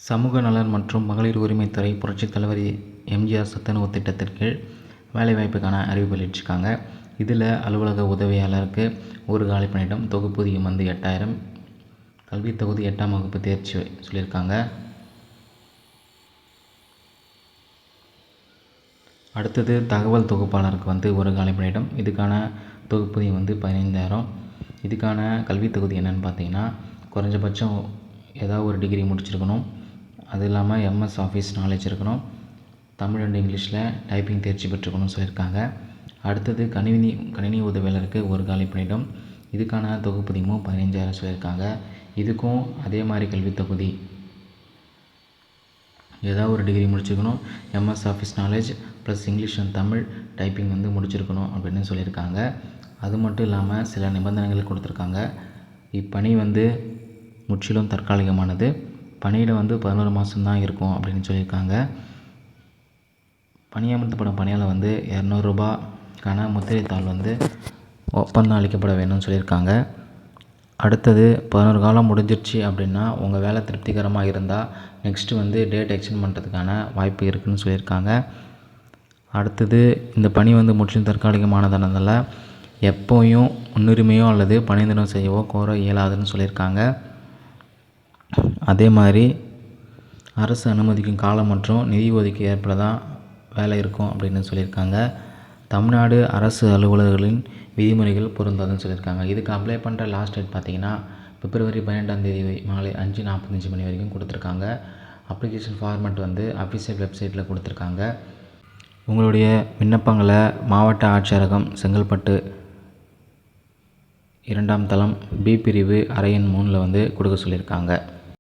சமூக நலன் மற்றும் மகளிர் உரிமைத்துறை புரட்சித் தலைவர் எம்ஜிஆர் சத்துணவு திட்டத்தின் கீழ் வேலைவாய்ப்புக்கான அறிவிப்பு வெளியிட்டிருக்காங்க. இதில் அலுவலக உதவியாளருக்கு ஒரு காலி பணியிடம், தொகுப்பூதியம் 8000, கல்வித் தொகுதி 8ஆம் வகுப்பு தேர்ச்சி சொல்லியிருக்காங்க. அடுத்தது தகவல் தொகுப்பாளருக்கு ஒரு காலி பணியிடம், இதுக்கான தொகுப்பூதியம் 15000. இதுக்கான கல்வித் தொகுதி என்னென்னு பார்த்தீங்கன்னா, குறைஞ்சபட்சம் ஏதாவது ஒரு டிகிரி முடிச்சிருக்கணும். அது இல்லாமல் எம்எஸ் ஆஃபீஸ் நாலேஜ் இருக்கணும். தமிழ் அண்ட் இங்கிலீஷில் டைப்பிங் தேர்ச்சி பெற்றுக்கணும்னு சொல்லியிருக்காங்க. அடுத்தது கணினி உதவியாளருக்கு ஒரு காலி பணியிடம், இதுக்கான தொகுப்பூதியமும் 15000 சொல்லியிருக்காங்க. இதுக்கும் அதே மாதிரி கல்வித் தொகுதி ஏதாவது ஒரு டிகிரி முடிச்சிருக்கணும். MS office knowledge plus English and Tamil typing முடிச்சிருக்கணும் அப்படின்னு சொல்லியிருக்காங்க. அது மட்டும் இல்லாமல் சில நிபந்தனைகள் கொடுத்துருக்காங்க. இப்பணி முற்றிலும் தற்காலிகமானது. பணியில் 11 மாதம்தான் இருக்கும் அப்படின்னு சொல்லியிருக்காங்க. பணியமர்த்தப்படும் பணியாளர் 200 ரூபாய்க்கான முத்திரைத்தாள் ஒப்பந்தம் அளிக்கப்பட வேணும்னு சொல்லியிருக்காங்க. அடுத்தது 11 காலம் முடிஞ்சிருச்சு அப்படின்னா உங்கள் வேலை திருப்திகரமாக இருந்தால் நெக்ஸ்ட்டு டேட் எக்ஸ்டெண்ட் பண்ணுறதுக்கான வாய்ப்பு இருக்குதுன்னு சொல்லியிருக்காங்க. அடுத்தது இந்த பணி முற்றிலும் தற்காலிகமானதுனால எப்போயும் முன்னுரிமையோ அல்லது பணிநிறுவனம் செய்யவோ கோர இயலாதுன்னு சொல்லியிருக்காங்க. அதே மாதிரி அரசு அனுமதிக்கும் காலம் மற்றும் நிதி ஒதுக்கீடு ஏற்பட தான் வேலை இருக்கும் அப்படின்னு சொல்லியிருக்காங்க. தமிழ்நாடு அரசு அலுவலர்களின் விதிமுறைகள் பொருந்தாதுன்னு சொல்லியிருக்காங்க. இதுக்கு அப்ளை பண்ணுற லாஸ்ட் டேட் பார்த்திங்கன்னா பிப்ரவரி 12ஆம் தேதி மாலை 5:45 மணி வரைக்கும் கொடுத்துருக்காங்க. அப்ளிகேஷன் ஃபார்மேட் அஃபிஷியல் வெப்சைட்டில் கொடுத்துருக்காங்க. உங்களுடைய விண்ணப்பங்களை மாவட்ட ஆட்சியரகம், செங்கல்பட்டு 2ஆம் தளம், பி பிரிவு, அறை எண் 3ல் கொடுக்க சொல்லியிருக்காங்க.